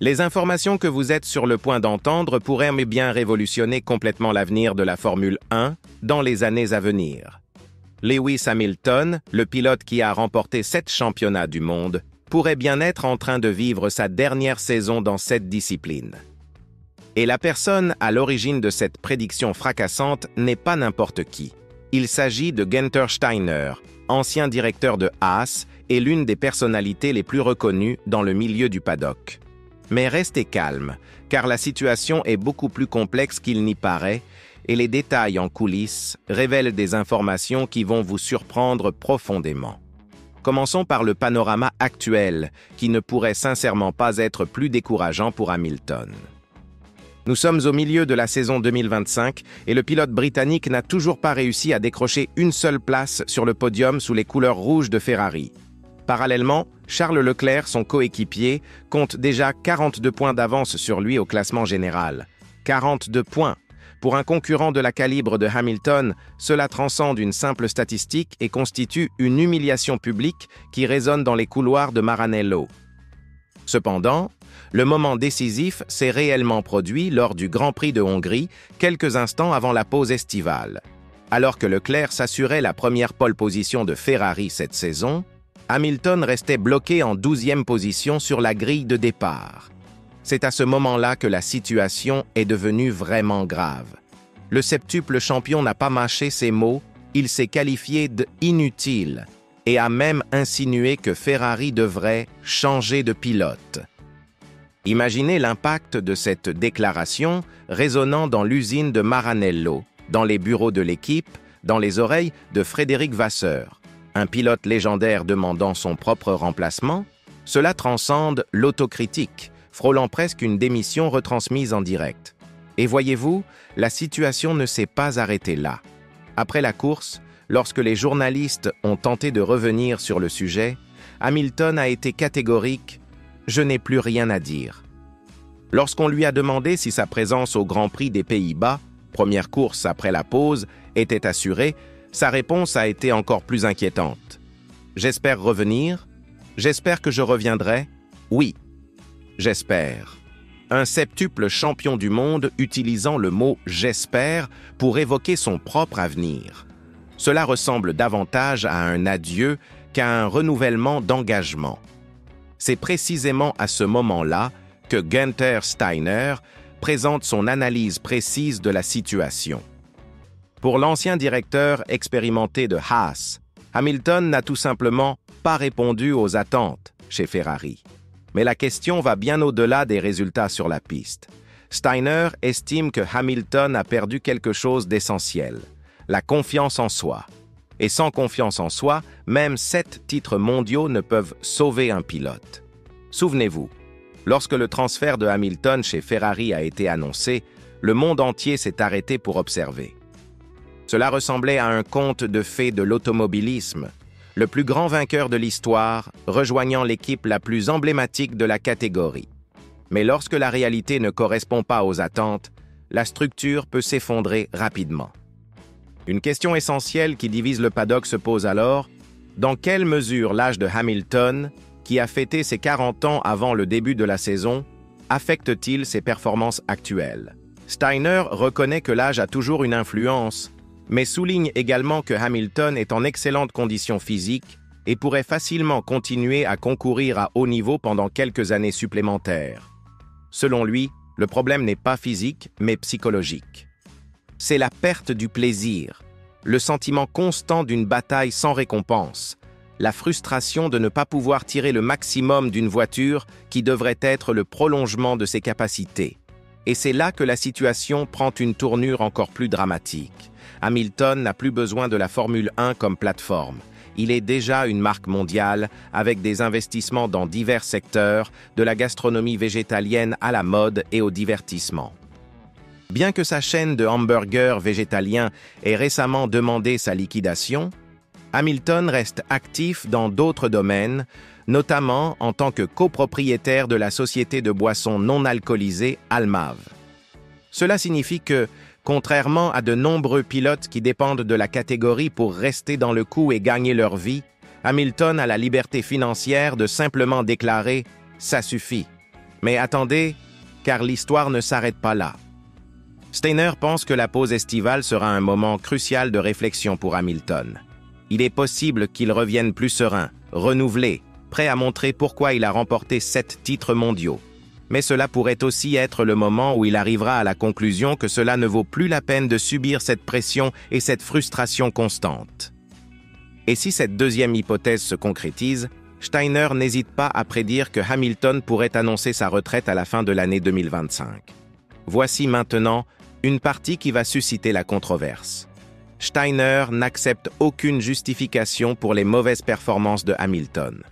Les informations que vous êtes sur le point d'entendre pourraient bien révolutionner complètement l'avenir de la Formule 1 dans les années à venir. Lewis Hamilton, le pilote qui a remporté 7 championnats du monde, pourrait bien être en train de vivre sa dernière saison dans cette discipline. Et la personne à l'origine de cette prédiction fracassante n'est pas n'importe qui. Il s'agit de Günther Steiner, ancien directeur de Haas et l'une des personnalités les plus reconnues dans le milieu du paddock. Mais restez calme, car la situation est beaucoup plus complexe qu'il n'y paraît, et les détails en coulisses révèlent des informations qui vont vous surprendre profondément. Commençons par le panorama actuel, qui ne pourrait sincèrement pas être plus décourageant pour Hamilton. Nous sommes au milieu de la saison 2025 et le pilote britannique n'a toujours pas réussi à décrocher une seule place sur le podium sous les couleurs rouges de Ferrari. Parallèlement, Charles Leclerc, son coéquipier, compte déjà 42 points d'avance sur lui au classement général. 42 points! Pour un concurrent de la calibre de Hamilton, cela transcende une simple statistique et constitue une humiliation publique qui résonne dans les couloirs de Maranello. Cependant, le moment décisif s'est réellement produit lors du Grand Prix de Hongrie, quelques instants avant la pause estivale. Alors que Leclerc s'assurait la première pole position de Ferrari cette saison, Hamilton restait bloqué en 12e position sur la grille de départ. C'est à ce moment-là que la situation est devenue vraiment grave. Le septuple champion n'a pas mâché ses mots, il s'est qualifié d'inutile et a même insinué que Ferrari devrait changer de pilote. Imaginez l'impact de cette déclaration résonnant dans l'usine de Maranello, dans les bureaux de l'équipe, dans les oreilles de Frédéric Vasseur. Un pilote légendaire demandant son propre remplacement, cela transcende l'autocritique, frôlant presque une démission retransmise en direct. Et voyez-vous, la situation ne s'est pas arrêtée là. Après la course, lorsque les journalistes ont tenté de revenir sur le sujet, Hamilton a été catégorique « Je n'ai plus rien à dire ». Lorsqu'on lui a demandé si sa présence au Grand Prix des Pays-Bas, première course après la pause, était assurée, sa réponse a été encore plus inquiétante. « J'espère revenir. J'espère que je reviendrai. Oui, j'espère. » Un septuple champion du monde utilisant le mot « j'espère » pour évoquer son propre avenir. Cela ressemble davantage à un adieu qu'à un renouvellement d'engagement. C'est précisément à ce moment-là que Günther Steiner présente son analyse précise de la situation. Pour l'ancien directeur expérimenté de Haas, Hamilton n'a tout simplement pas répondu aux attentes chez Ferrari. Mais la question va bien au-delà des résultats sur la piste. Steiner estime que Hamilton a perdu quelque chose d'essentiel, la confiance en soi. Et sans confiance en soi, même 7 titres mondiaux ne peuvent sauver un pilote. Souvenez-vous, lorsque le transfert de Hamilton chez Ferrari a été annoncé, le monde entier s'est arrêté pour observer. Cela ressemblait à un conte de fées de l'automobilisme, le plus grand vainqueur de l'histoire, rejoignant l'équipe la plus emblématique de la catégorie. Mais lorsque la réalité ne correspond pas aux attentes, la structure peut s'effondrer rapidement. Une question essentielle qui divise le paddock se pose alors: dans quelle mesure l'âge de Hamilton, qui a fêté ses 40 ans avant le début de la saison, affecte-t-il ses performances actuelles? Steiner reconnaît que l'âge a toujours une influence, mais souligne également que Hamilton est en excellente condition physique et pourrait facilement continuer à concourir à haut niveau pendant quelques années supplémentaires. Selon lui, le problème n'est pas physique, mais psychologique. C'est la perte du plaisir, le sentiment constant d'une bataille sans récompense, la frustration de ne pas pouvoir tirer le maximum d'une voiture qui devrait être le prolongement de ses capacités. Et c'est là que la situation prend une tournure encore plus dramatique. Hamilton n'a plus besoin de la Formule 1 comme plateforme. Il est déjà une marque mondiale avec des investissements dans divers secteurs, de la gastronomie végétalienne à la mode et au divertissement. Bien que sa chaîne de hamburgers végétaliens ait récemment demandé sa liquidation, Hamilton reste actif dans d'autres domaines, notamment en tant que copropriétaire de la société de boissons non alcoolisées Almav. Cela signifie que, contrairement à de nombreux pilotes qui dépendent de la catégorie pour rester dans le coup et gagner leur vie, Hamilton a la liberté financière de simplement déclarer « ça suffit ». Mais attendez, car l'histoire ne s'arrête pas là. Steiner pense que la pause estivale sera un moment crucial de réflexion pour Hamilton. Il est possible qu'il revienne plus serein, renouvelé, prêt à montrer pourquoi il a remporté 7 titres mondiaux. Mais cela pourrait aussi être le moment où il arrivera à la conclusion que cela ne vaut plus la peine de subir cette pression et cette frustration constante. Et si cette deuxième hypothèse se concrétise, Steiner n'hésite pas à prédire que Hamilton pourrait annoncer sa retraite à la fin de l'année 2025. Voici maintenant une partie qui va susciter la controverse. Steiner n'accepte aucune justification pour les mauvaises performances de Hamilton.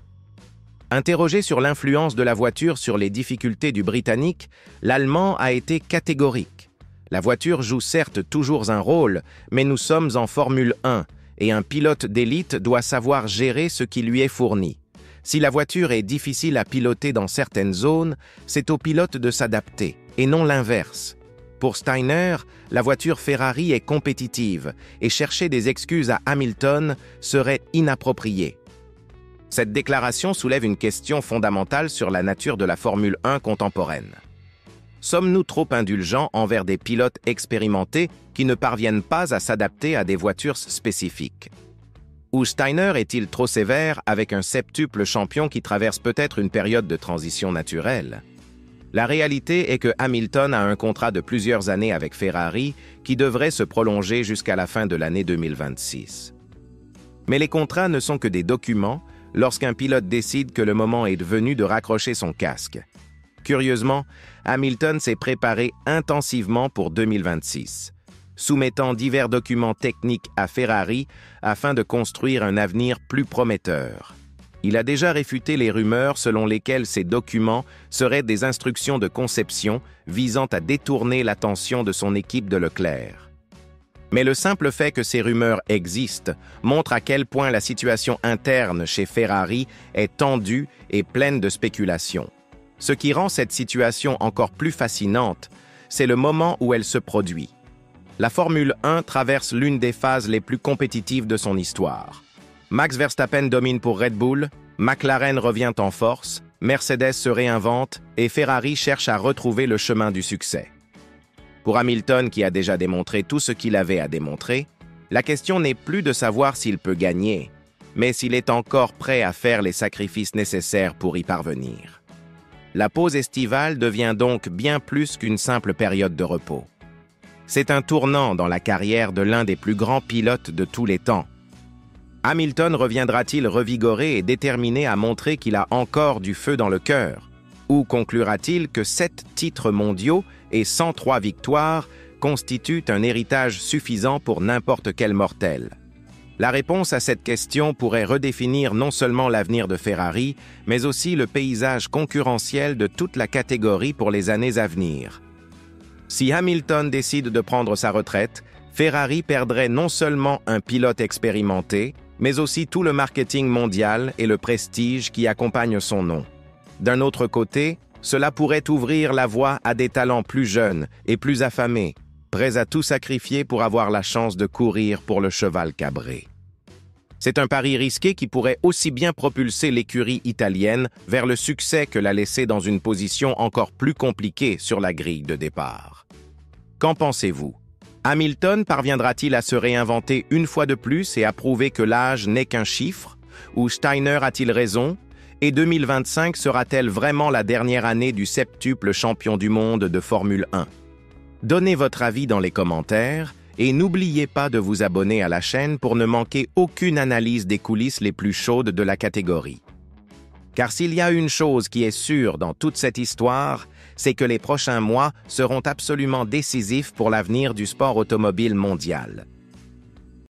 Interrogé sur l'influence de la voiture sur les difficultés du Britannique, l'Allemand a été catégorique. La voiture joue certes toujours un rôle, mais nous sommes en Formule 1 et un pilote d'élite doit savoir gérer ce qui lui est fourni. Si la voiture est difficile à piloter dans certaines zones, c'est au pilote de s'adapter, et non l'inverse. Pour Steiner, la voiture Ferrari est compétitive, et chercher des excuses à Hamilton serait inapproprié. Cette déclaration soulève une question fondamentale sur la nature de la Formule 1 contemporaine. Sommes-nous trop indulgents envers des pilotes expérimentés qui ne parviennent pas à s'adapter à des voitures spécifiques? Ou Steiner est-il trop sévère avec un septuple champion qui traverse peut-être une période de transition naturelle? La réalité est que Hamilton a un contrat de plusieurs années avec Ferrari qui devrait se prolonger jusqu'à la fin de l'année 2026. Mais les contrats ne sont que des documents lorsqu'un pilote décide que le moment est venu de raccrocher son casque. Curieusement, Hamilton s'est préparé intensivement pour 2026, soumettant divers documents techniques à Ferrari afin de construire un avenir plus prometteur. Il a déjà réfuté les rumeurs selon lesquelles ces documents seraient des instructions de conception visant à détourner l'attention de son équipe de Leclerc. Mais le simple fait que ces rumeurs existent montre à quel point la situation interne chez Ferrari est tendue et pleine de spéculations. Ce qui rend cette situation encore plus fascinante, c'est le moment où elle se produit. La Formule 1 traverse l'une des phases les plus compétitives de son histoire. Max Verstappen domine pour Red Bull, McLaren revient en force, Mercedes se réinvente et Ferrari cherche à retrouver le chemin du succès. Pour Hamilton, qui a déjà démontré tout ce qu'il avait à démontrer, la question n'est plus de savoir s'il peut gagner, mais s'il est encore prêt à faire les sacrifices nécessaires pour y parvenir. La pause estivale devient donc bien plus qu'une simple période de repos. C'est un tournant dans la carrière de l'un des plus grands pilotes de tous les temps. Hamilton reviendra-t-il revigoré et déterminé à montrer qu'il a encore du feu dans le cœur? Ou conclura-t-il que 7 titres mondiaux et 103 victoires constituent un héritage suffisant pour n'importe quel mortel? La réponse à cette question pourrait redéfinir non seulement l'avenir de Ferrari, mais aussi le paysage concurrentiel de toute la catégorie pour les années à venir. Si Hamilton décide de prendre sa retraite, Ferrari perdrait non seulement un pilote expérimenté, mais aussi tout le marketing mondial et le prestige qui accompagnent son nom. D'un autre côté, cela pourrait ouvrir la voie à des talents plus jeunes et plus affamés, prêts à tout sacrifier pour avoir la chance de courir pour le cheval cabré. C'est un pari risqué qui pourrait aussi bien propulser l'écurie italienne vers le succès que la laisser dans une position encore plus compliquée sur la grille de départ. Qu'en pensez-vous? Hamilton parviendra-t-il à se réinventer une fois de plus et à prouver que l'âge n'est qu'un chiffre? Ou Steiner a-t-il raison? Et 2025 sera-t-elle vraiment la dernière année du septuple champion du monde de Formule 1? Donnez votre avis dans les commentaires et n'oubliez pas de vous abonner à la chaîne pour ne manquer aucune analyse des coulisses les plus chaudes de la catégorie. Car s'il y a une chose qui est sûre dans toute cette histoire, c'est que les prochains mois seront absolument décisifs pour l'avenir du sport automobile mondial.